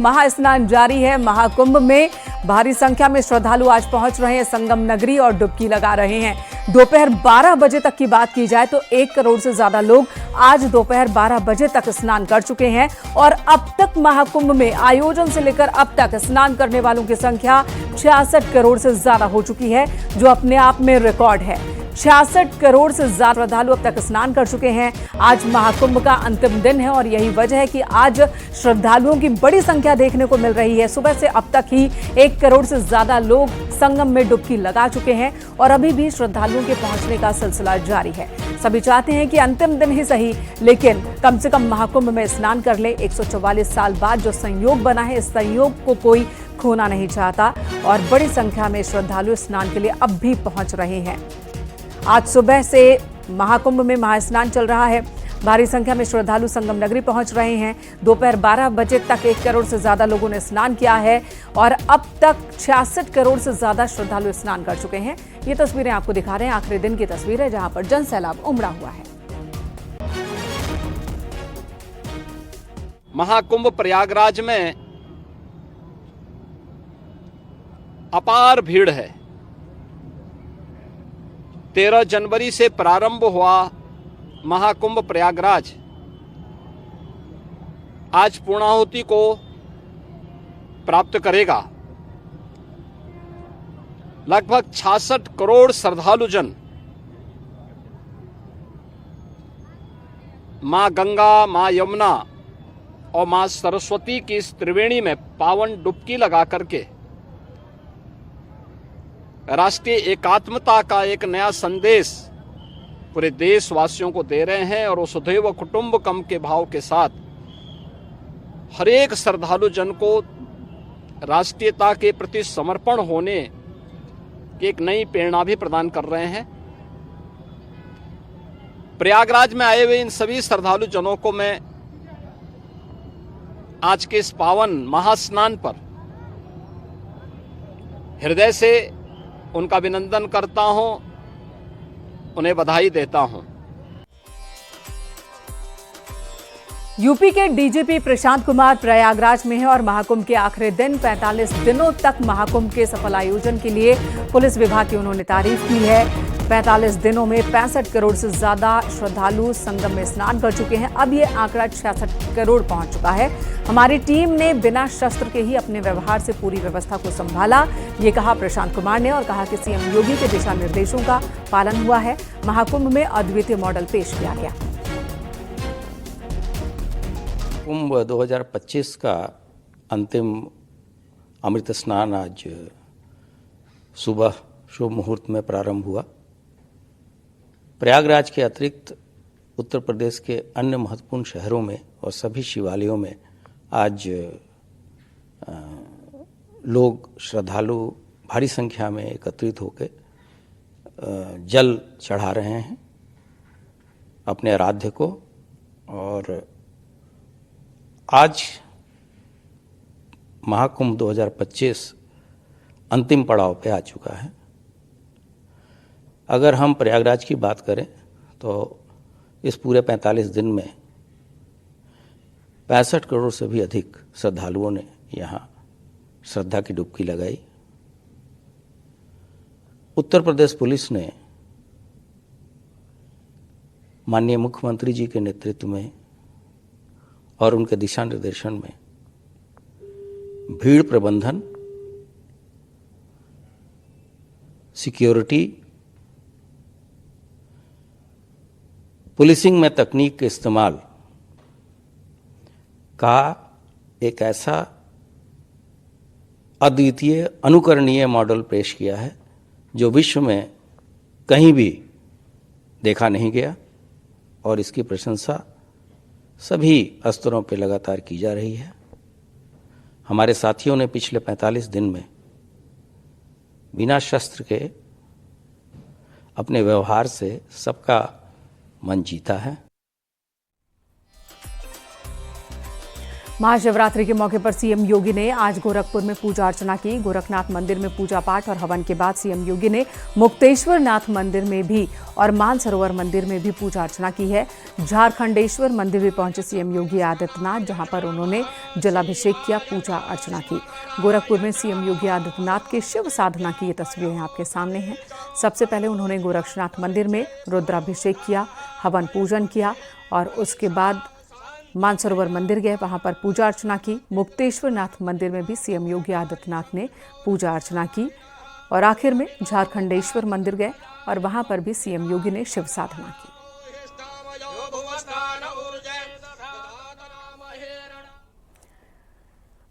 महास्नान जारी है। महाकुंभ में भारी संख्या में श्रद्धालु आज पहुंच रहे हैं संगम नगरी और डुबकी लगा रहे हैं। दोपहर 12 बजे तक की बात की जाए तो 1 करोड़ से ज्यादा लोग आज दोपहर 12 बजे तक स्नान कर चुके हैं और अब तक महाकुंभ में आयोजन से लेकर अब तक स्नान करने वालों की संख्या 66 करोड़ से ज्यादा हो चुकी है, जो अपने आप में रिकॉर्ड है। 66 करोड़ से ज्यादा श्रद्धालु अब तक स्नान कर चुके हैं। आज महाकुंभ का अंतिम दिन है और यही वजह है कि आज श्रद्धालुओं की बड़ी संख्या देखने को मिल रही है। सुबह से अब तक ही 1 करोड़ से ज्यादा लोग संगम में डुबकी लगा चुके हैं और अभी भी श्रद्धालुओं के पहुंचने का सिलसिला जारी है। सभी चाहते हैं कि अंतिम दिन ही सही, लेकिन कम से कम महाकुंभ में स्नान कर ले। 144 साल बाद जो संयोग बना है, इस संयोग को कोई खोना नहीं चाहता और बड़ी संख्या में श्रद्धालु स्नान के लिए अब भी पहुंच रहे हैं। आज सुबह से महाकुंभ में महास्नान चल रहा है। भारी संख्या में श्रद्धालु संगम नगरी पहुंच रहे हैं। दोपहर 12 बजे तक 1 करोड़ से ज्यादा लोगों ने स्नान किया है और अब तक 66 करोड़ से ज्यादा श्रद्धालु स्नान कर चुके हैं। ये तस्वीरें आपको दिखा रहे हैं, आखिरी दिन की तस्वीर है जहां पर जन सैलाब उमड़ा हुआ है। महाकुंभ प्रयागराज में अपार भीड़ है। 13 जनवरी से प्रारंभ हुआ महाकुंभ प्रयागराज आज पूर्णाहुति को प्राप्त करेगा। लगभग 66 करोड़ श्रद्धालुजन मां गंगा, मां यमुना और मां सरस्वती की इस त्रिवेणी में पावन डुबकी लगा करके राष्ट्रीय एकात्मता का एक नया संदेश पूरे देशवासियों को दे रहे हैं और वसुधैव कुटुंबकम के भाव के साथ हर एक श्रद्धालु जन को राष्ट्रीयता के प्रति समर्पण होने की एक नई प्रेरणा भी प्रदान कर रहे हैं। प्रयागराज में आए हुए इन सभी श्रद्धालु जनों को मैं आज के इस पावन महास्नान पर हृदय से उनका अभिनंदन करता हूं, उन्हें बधाई देता हूं। यूपी के डीजीपी प्रशांत कुमार प्रयागराज में है और महाकुंभ के आखिरी दिन 45 दिनों तक महाकुंभ के सफल आयोजन के लिए पुलिस विभाग की उन्होंने तारीफ की है। 45 दिनों में 65 करोड़ से ज्यादा श्रद्धालु संगम में स्नान कर चुके हैं। अब ये आंकड़ा 66 करोड़ पहुंच चुका है। हमारी टीम ने बिना शस्त्र के ही अपने व्यवहार से पूरी व्यवस्था को संभाला, ये कहा प्रशांत कुमार ने और कहा कि सीएम योगी के दिशा निर्देशों का पालन हुआ है। महाकुंभ में अद्वितीय मॉडल पेश किया गया। कुंभ 2025 का अंतिम अमृत स्नान आज सुबह शुभ मुहूर्त में प्रारंभ हुआ। प्रयागराज के अतिरिक्त उत्तर प्रदेश के अन्य महत्वपूर्ण शहरों में और सभी शिवालयों में आज लोग श्रद्धालु भारी संख्या में एकत्रित होकर जल चढ़ा रहे हैं अपने आराध्य को। और आज महाकुंभ 2025 अंतिम पड़ाव पे आ चुका है। अगर हम प्रयागराज की बात करें तो इस पूरे 45 दिन में 65 करोड़ से भी अधिक श्रद्धालुओं ने यहाँ श्रद्धा की डुबकी लगाई। उत्तर प्रदेश पुलिस ने माननीय मुख्यमंत्री जी के नेतृत्व में और उनके दिशा निर्देशन में भीड़ प्रबंधन, सिक्योरिटी, पुलिसिंग में तकनीक के इस्तेमाल का एक ऐसा अद्वितीय अनुकरणीय मॉडल पेश किया है जो विश्व में कहीं भी देखा नहीं गया और इसकी प्रशंसा सभी स्तरों पर लगातार की जा रही है। हमारे साथियों ने पिछले 45 दिन में बिना शस्त्र के अपने व्यवहार से सबका मन जीता है। महाशिवरात्रि के मौके पर सीएम योगी ने आज गोरखपुर में पूजा अर्चना की। गोरखनाथ मंदिर में पूजा पाठ और हवन के बाद सीएम योगी ने मुक्तेश्वर नाथ मंदिर में भी और मानसरोवर मंदिर में भी पूजा अर्चना की है। झारखंडेश्वर मंदिर भी पहुंचे सीएम योगी आदित्यनाथ, जहां पर उन्होंने जलाभिषेक किया, पूजा अर्चना की। गोरखपुर में सीएम योगी आदित्यनाथ की शिव साधना की ये तस्वीरें आपके सामने हैं। सबसे पहले उन्होंने गोरक्षनाथ मंदिर में रुद्राभिषेक किया, हवन पूजन किया और उसके बाद मानसरोवर मंदिर गए, वहां पर पूजा अर्चना की। मुक्तेश्वर नाथ मंदिर में भी सीएम योगी आदित्यनाथ ने पूजा अर्चना की और आखिर में झारखंडेश्वर मंदिर गए और वहां पर भी सीएम योगी ने शिव साधना की।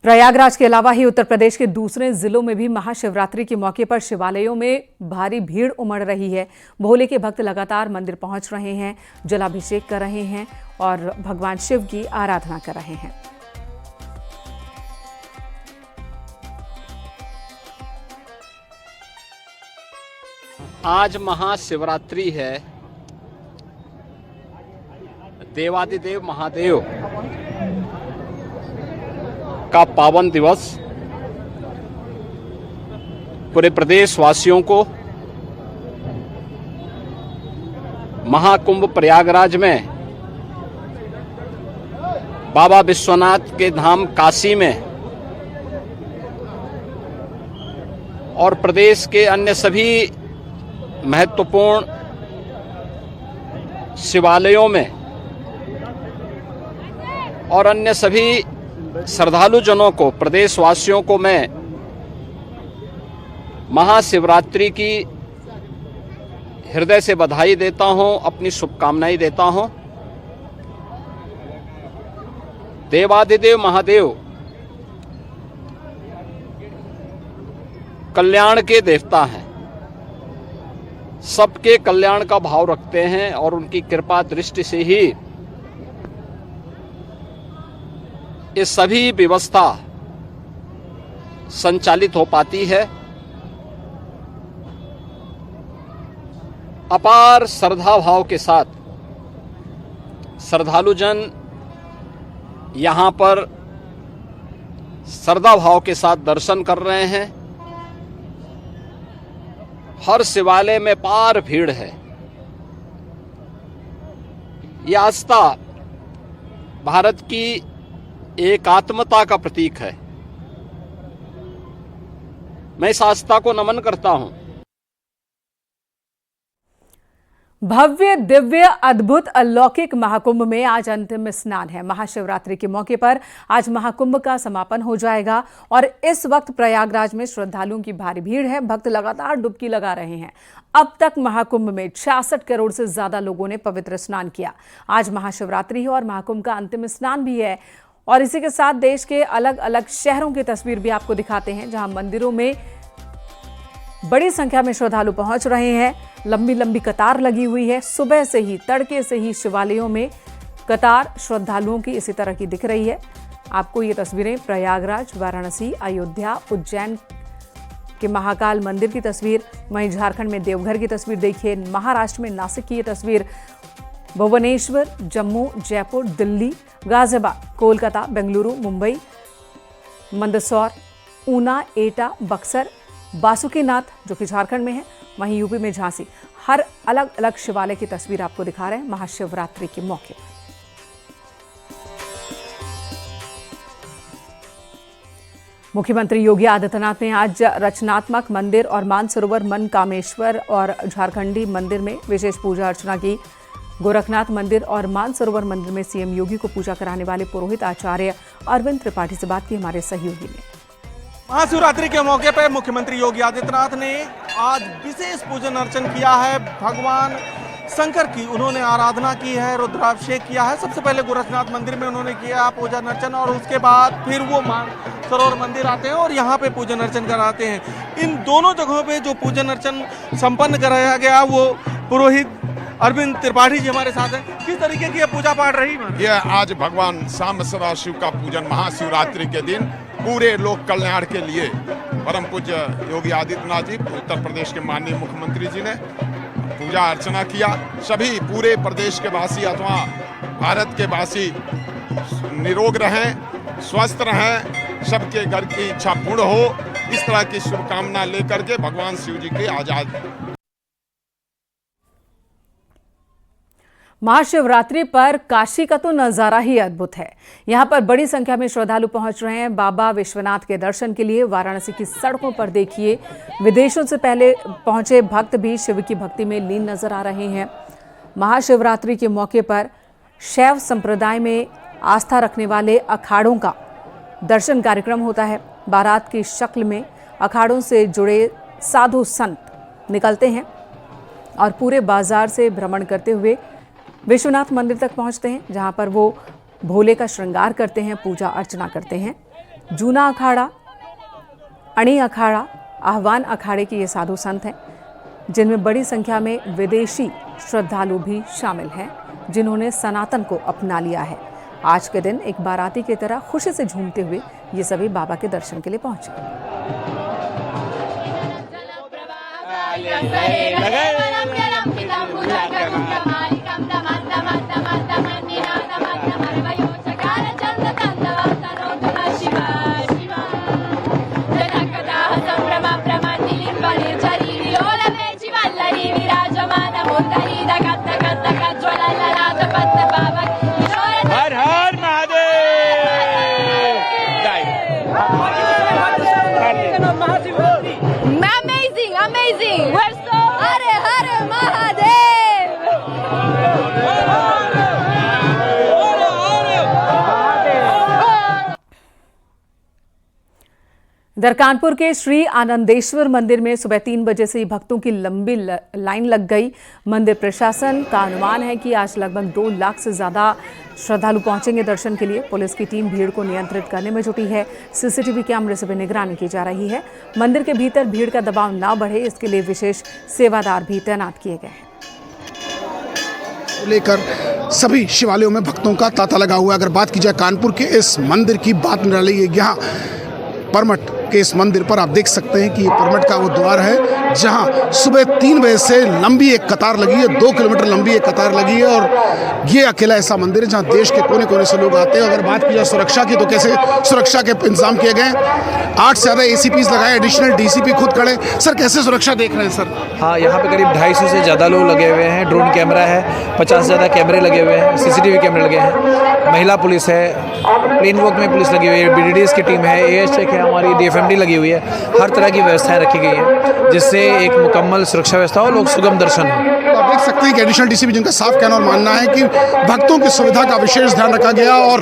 प्रयागराज के अलावा ही उत्तर प्रदेश के दूसरे जिलों में भी महाशिवरात्रि के मौके पर शिवालयों में भारी भीड़ उमड़ रही है। भोले के भक्त लगातार मंदिर पहुंच रहे हैं, जलाभिषेक कर रहे हैं और भगवान शिव की आराधना कर रहे हैं। आज महाशिवरात्रि है। देवादिदेव महादेव का पावन दिवस। पूरे प्रदेश वासियों को महाकुंभ प्रयागराज में बाबा विश्वनाथ के धाम काशी में और प्रदेश के अन्य सभी महत्वपूर्ण शिवालयों में और अन्य सभी श्रद्धालु जनों को, प्रदेशवासियों को मैं महाशिवरात्रि की हृदय से बधाई देता हूं, अपनी शुभकामनाएं देता हूं। देवादिदेव महादेव कल्याण के देवता हैं, सबके कल्याण का भाव रखते हैं और उनकी कृपा दृष्टि से ही ये सभी व्यवस्था संचालित हो पाती है। अपार श्रद्धा भाव के साथ श्रद्धालु जन यहां पर श्रद्धा भाव के साथ दर्शन कर रहे हैं। हर शिवालय में पार भीड़ है। यह आस्था भारत की एकात्मता का प्रतीक है। मैं इस आस्था को नमन करता हूं। भव्य, दिव्य, अद्भुत, अलौकिक महाकुंभ में आज अंतिम स्नान है। महाशिवरात्रि के मौके पर आज महाकुंभ का समापन हो जाएगा और इस वक्त प्रयागराज में श्रद्धालुओं की भारी भीड़ है। भक्त लगातार डुबकी लगा रहे हैं। अब तक महाकुंभ में 66 करोड़ से ज्यादा लोगों ने पवित्र स्नान किया। आज महाशिवरात्रि है और महाकुंभ का अंतिम स्नान भी है और इसी के साथ देश के अलग अलग शहरों की तस्वीर भी आपको दिखाते हैं, जहां मंदिरों में बड़ी संख्या में श्रद्धालु पहुंच रहे हैं। लंबी लंबी कतार लगी हुई है। सुबह से ही, तड़के से ही शिवालयों में कतार श्रद्धालुओं की इसी तरह की दिख रही है। आपको ये तस्वीरें प्रयागराज, वाराणसी, अयोध्या, उज्जैन के महाकाल मंदिर की तस्वीर, वहीं झारखंड में देवघर की तस्वीर देखिए, महाराष्ट्र में नासिक की ये तस्वीर, भुवनेश्वर, जम्मू, जयपुर, दिल्ली, गाजियाबाद, कोलकाता, बेंगलुरु, मुंबई, मंदसौर, ऊना, एटा, बक्सर, बासुकीनाथ जो कि झारखंड में है, वहीं यूपी में झांसी। हर अलग अलग शिवालय की तस्वीर आपको दिखा रहे हैं महाशिवरात्रि के मौके पर। मुख्यमंत्री योगी आदित्यनाथ ने आज रचनात्मक मंदिर और मानसरोवर, मनकामेश्वर और झारखंडी मंदिर में विशेष पूजा अर्चना की। गोरखनाथ मंदिर और मानसरोवर मंदिर में सीएम योगी को पूजा कराने वाले पुरोहित आचार्य अरविंद त्रिपाठी से बात की हमारे सहयोगी ने। महाशिवरात्रि के मौके पर मुख्यमंत्री योगी आदित्यनाथ ने आज विशेष पूजन अर्चन किया है। भगवान शंकर की उन्होंने आराधना की है, रुद्राभिषेक किया है। सबसे पहले गोरखनाथ मंदिर में उन्होंने किया पूजन अर्चन और उसके बाद फिर वो मानसरोवर मंदिर आते हैं और यहाँ पे पूजन अर्चन कराते हैं। इन दोनों जगहों पे जो पूजन अर्चन संपन्न कराया गया, वो पुरोहित अरविंद त्रिपाठी जी हमारे साथ हैं। किस तरीके की पूजा पाठ रही? यह आज भगवान सांब सदाशिव का पूजन महाशिवरात्रि के दिन पूरे लोक कल्याण के लिए परम पूज्य योगी आदित्यनाथ जी, उत्तर प्रदेश के माननीय मुख्यमंत्री जी ने पूजा अर्चना किया। सभी पूरे प्रदेश के वासी अथवा भारत के वासी निरोग रहें, स्वस्थ रहें, सबके घर की इच्छा पूर्ण हो, इस तरह की शुभकामना लेकर के भगवान शिव जी के आजाद महाशिवरात्रि पर काशी का तो नजारा ही अद्भुत है। यहां पर बड़ी संख्या में श्रद्धालु पहुंच रहे हैं बाबा विश्वनाथ के दर्शन के लिए। वाराणसी की सड़कों पर देखिए, विदेशों से पहले पहुंचे भक्त भी शिव की भक्ति में लीन नजर आ रहे हैं। महाशिवरात्रि के मौके पर शैव संप्रदाय में आस्था रखने वाले अखाड़ों का दर्शन कार्यक्रम होता है। बारात की शक्ल में अखाड़ों से जुड़े साधु संत निकलते हैं और पूरे बाजार से भ्रमण करते हुए विश्वनाथ मंदिर तक पहुंचते हैं, जहां पर वो भोले का श्रृंगार करते हैं, पूजा अर्चना करते हैं। जूना अखाड़ा, अणी अखाड़ा, आह्वान अखाड़े के ये साधु संत हैं, जिनमें बड़ी संख्या में विदेशी श्रद्धालु भी शामिल हैं, जिन्होंने सनातन को अपना लिया है। आज के दिन एक बाराती की तरह खुशी से झूमते हुए ये सभी बाबा के दर्शन के लिए पहुंचे। Amazing! We're so Hare Hare Mahadev! इधर कानपुर के श्री आनंदेश्वर मंदिर में सुबह 3 बजे से ही भक्तों की लंबी लाइन लग गई। मंदिर प्रशासन का अनुमान है कि आज लगभग 2 लाख से ज्यादा श्रद्धालु पहुंचेंगे दर्शन के लिए। पुलिस की टीम भीड़ को नियंत्रित करने में जुटी है। सीसीटीवी कैमरे से भी निगरानी की जा रही है। मंदिर के भीतर भीड़ का दबाव न बढ़े, इसके लिए विशेष सेवादार भी तैनात किए गए हैं। लेकर सभी शिवालयों में भक्तों का तांता लगा हुआ है। अगर बात की जाए कानपुर के इस मंदिर की, बात निराली है। यहाँ परमठ के इस मंदिर पर आप देख सकते हैं कि ये परमठ का वो द्वार है, जहां सुबह 3 बजे से लंबी एक कतार लगी है। 2 किलोमीटर लंबी एक कतार लगी है और ये अकेला ऐसा मंदिर है जहां देश के कोने कोने से लोग आते हैं। अगर बात की जाए सुरक्षा की, तो कैसे सुरक्षा के इंतजाम किए गए? 8 से ज़्यादा ACPs लगाए, एडिशनल DCP खुद खड़े। सर, कैसे सुरक्षा देख रहे हैं सर? हाँ, यहाँ पे करीब 250 से ज़्यादा लोग लगे हुए हैं। ड्रोन कैमरा है, 50 से ज़्यादा कैमरे लगे हुए हैं, CCTV कैमरे लगे हैं, महिला पुलिस है, प्लेन वॉक में पुलिस लगी हुई है, BDDS की टीम है, AS चेक है, हमारी DFMD लगी हुई है। हर तरह की व्यवस्थाएं रखी गई हैं, जिससे एक मुकम्मल सुरक्षा व्यवस्था हो, लोग सुगम दर्शन हो। तो आप देख सकते हैं कि एडिशनल DCP, जिनका साफ कहना और मानना है कि भक्तों की सुविधा का विशेष ध्यान रखा गया और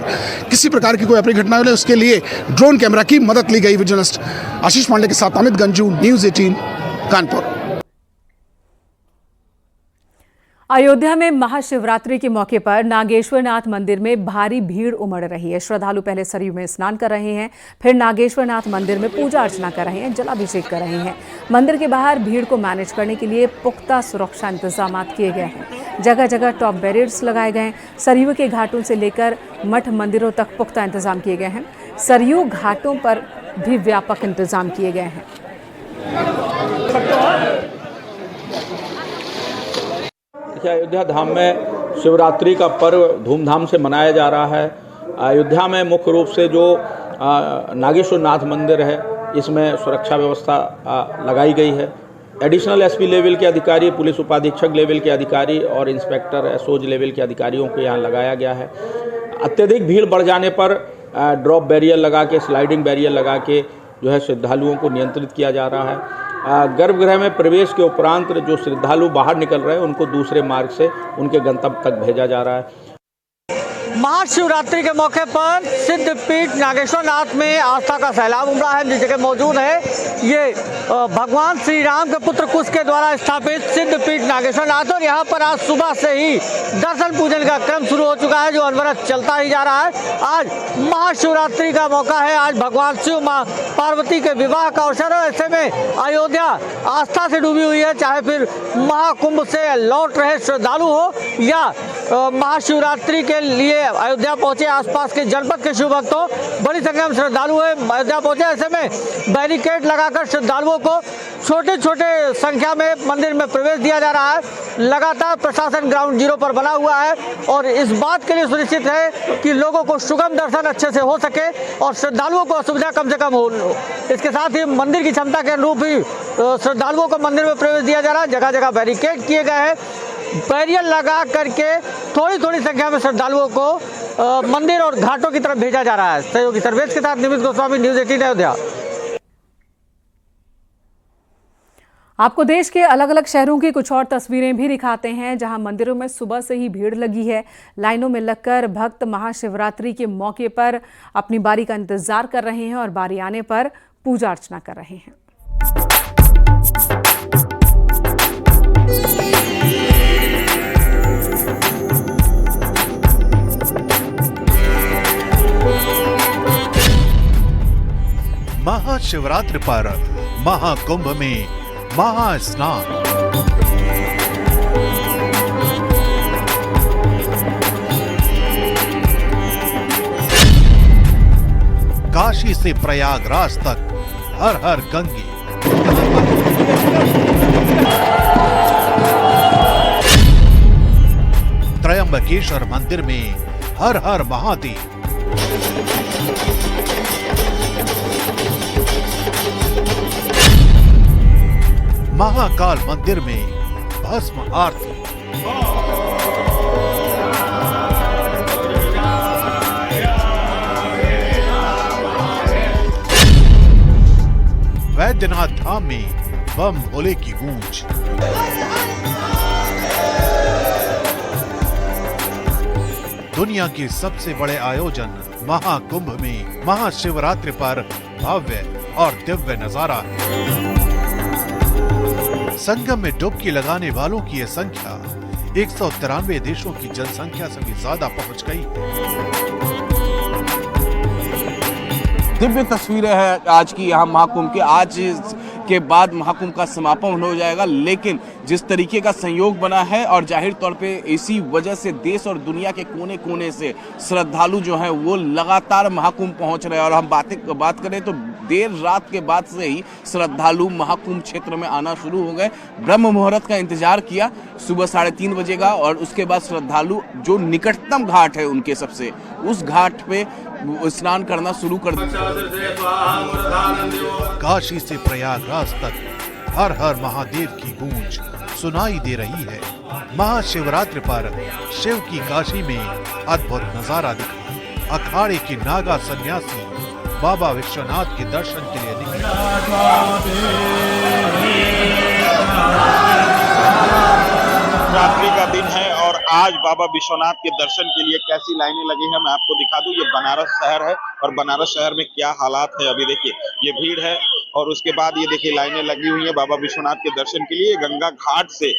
किसी प्रकार की कोई अप्रिय घटना हो, उसके लिए ड्रोन कैमरा की मदद ली गई। विजिलेंस आशीष पांडे के साथ अमित गंजू, न्यूज़ 18 कानपुर। अयोध्या में महाशिवरात्रि के मौके पर नागेश्वरनाथ मंदिर में भारी भीड़ उमड़ रही है। श्रद्धालु पहले सरयू में स्नान कर रहे हैं, फिर नागेश्वरनाथ मंदिर में पूजा अर्चना कर रहे हैं, जलाभिषेक कर रहे हैं। मंदिर के बाहर भीड़ को मैनेज करने के लिए पुख्ता सुरक्षा इंतजाम किए गए हैं। जगह जगह टॉप बैरियर्स लगाए गए हैं। सरयू के घाटों से लेकर मठ मंदिरों तक पुख्ता इंतजाम किए गए हैं। सरयू घाटों पर भी व्यापक इंतजाम किए गए हैं। अयोध्या धाम में शिवरात्रि का पर्व धूमधाम से मनाया जा रहा है। अयोध्या में मुख्य रूप से जो नागेश्वरनाथ मंदिर है, इसमें सुरक्षा व्यवस्था लगाई गई है। एडिशनल SP लेवल के अधिकारी, पुलिस उपाधीक्षक लेवल के अधिकारी और इंस्पेक्टर SOG लेवल के अधिकारियों को यहाँ लगाया गया है। अत्यधिक भीड़ बढ़ जाने पर ड्रॉप बैरियर लगा के, स्लाइडिंग बैरियर लगा के जो है श्रद्धालुओं को नियंत्रित किया जा रहा है। गर्भगृह में प्रवेश के उपरांत जो श्रद्धालु बाहर निकल रहे हैं, उनको दूसरे मार्ग से उनके गंतव्य तक भेजा जा रहा है। महाशिवरात्रि के मौके पर सिद्धपीठ नागेश्वरनाथ में आस्था का सैलाब उमड़ा है। जिस जगह मौजूद है, ये भगवान श्री राम के पुत्र कुश के द्वारा स्थापित सिद्धपीठ नागेश्वरनाथ, और यहाँ पर आज सुबह से ही दर्शन पूजन का क्रम शुरू हो चुका है, जो अनवरत चलता ही जा रहा है। आज महाशिवरात्रि का मौका है, आज भगवान शिव माँ पार्वती के विवाह का अवसर है। ऐसे में अयोध्या आस्था से डूबी हुई है, चाहे फिर महाकुंभ से लौट रहे श्रद्धालु हो या महाशिवरात्रि के लिए अयोध्या पहुंचे आसपास के जनपद के शिव भक्तों। बड़ी संख्या में श्रद्धालु अयोध्या पहुंचे। ऐसे में बैरिकेड लगाकर श्रद्धालुओं को छोटे छोटे संख्या में मंदिर में प्रवेश दिया जा रहा है। लगातार प्रशासन ग्राउंड जीरो पर बना हुआ है और इस बात के लिए सुनिश्चित है कि लोगों को सुगम दर्शन अच्छे से हो सके और श्रद्धालुओं को असुविधा कम से कम हो। इसके साथ ही मंदिर की क्षमता के अनुरूप ही श्रद्धालुओं को मंदिर में प्रवेश दिया जा रहा है। जगह जगह बैरिकेड किए गए हैं। बैरियर लगा करके थोड़ी थोड़ी संख्या में श्रद्धालुओं को मंदिर और घाटों की तरफ भेजा जा रहा है। सहयोगी सर्वेश के साथ निमित गोस्वामी, न्यूज़ 18 अयोध्या। आपको देश के अलग अलग शहरों की कुछ और तस्वीरें भी दिखाते हैं जहां मंदिरों में सुबह से ही भीड़ लगी है। लाइनों में लगकर भक्त महाशिवरात्रि के मौके पर अपनी बारी का इंतजार कर रहे हैं और बारी आने पर पूजा अर्चना कर रहे हैं। महाशिवरात्रि पर महाकुंभ में महास्नान। काशी से प्रयागराज तक हर हर गंगे। त्रयंबकेश्वर मंदिर में हर हर महादेव। महाकाल मंदिर में भस्म आरती। वैद्यनाथ धाम में बम भोले की गूंज। दुनिया के सबसे बड़े आयोजन महाकुंभ में महाशिवरात्रि पर भव्य और दिव्य नजारा है। संगम में डुबकी लगाने वालों की यह संख्या 193 देशों की जनसंख्या से भी ज्यादा पहुंच गई। दिव्य तस्वीरें हैं आज की यहाँ महाकुंभ के। आज के बाद महाकुंभ का समापन हो जाएगा, लेकिन जिस तरीके का संयोग बना है और जाहिर तौर पे इसी वजह से देश और दुनिया के कोने कोने से श्रद्धालु जो हैं वो लगातार महाकुंभ पहुंच रहे हैं। और हम बात करें तो देर रात के बाद से ही श्रद्धालु महाकुंभ क्षेत्र में आना शुरू हो गए। ब्रह्म मुहूर्त का इंतजार किया सुबह 3:30 बजे का, और उसके बाद श्रद्धालु जो निकटतम घाट है उनके सबसे, उस घाट पे स्नान करना शुरू कर दिया। काशी से प्रयागराज तक हर हर महादेव की गूंज सुनाई दे रही है। महाशिवरात्रि पर शिव की काशी में अद्भुत नजारा दिखा। अखाड़े के नागा सन्यासी बाबा विश्वनाथ के दर्शन के लिए निकले। शिवरात्रि का दिन है और आज बाबा विश्वनाथ के दर्शन के लिए कैसी लाइनें लगी हैं मैं आपको दिखा दूं। ये बनारस शहर है और बनारस शहर में क्या हालात है अभी देखिए। ये भीड़ है और उसके बाद ये देखिए लाइनें लगी हुई हैं बाबा विश्वनाथ के दर्शन के लिए। गंगा घाट से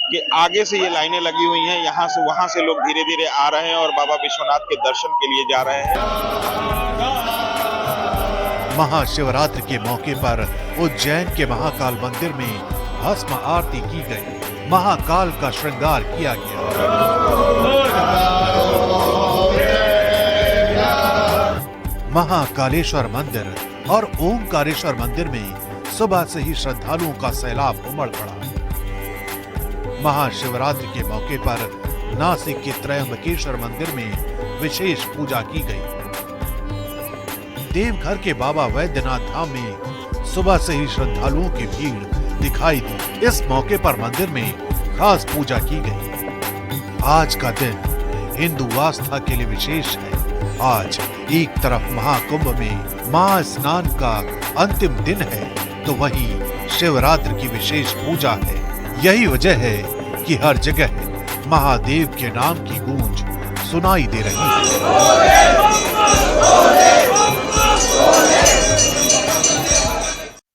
के आगे से ये लाइनें लगी हुई हैं, यहाँ से वहां से लोग धीरे धीरे आ रहे हैं और बाबा विश्वनाथ के दर्शन के लिए जा रहे हैं। महाशिवरात्रि के मौके पर उज्जैन के महाकाल मंदिर में भस्म आरती की गई। महाकाल का श्रृंगार किया गया। महाकालेश्वर मंदिर और ओमकारेश्वर मंदिर में सुबह से ही श्रद्धालुओं का सैलाब उमड़ पड़ा। महाशिवरात्रि के मौके पर नासिक के त्रयंबकेश्वर मंदिर में विशेष पूजा की गई। देवघर के बाबा वैद्यनाथ धाम में सुबह से ही श्रद्धालुओं की भीड़ दिखाई दी। इस मौके पर मंदिर में खास पूजा की गई। आज का दिन हिंदू आस्था के लिए विशेष है। आज एक तरफ महाकुंभ में महास्नान का अंतिम दिन है तो वहीं शिवरात्रि की विशेष पूजा है। यही वजह है कि हर जगह महादेव के नाम की गूंज सुनाई दे रही है।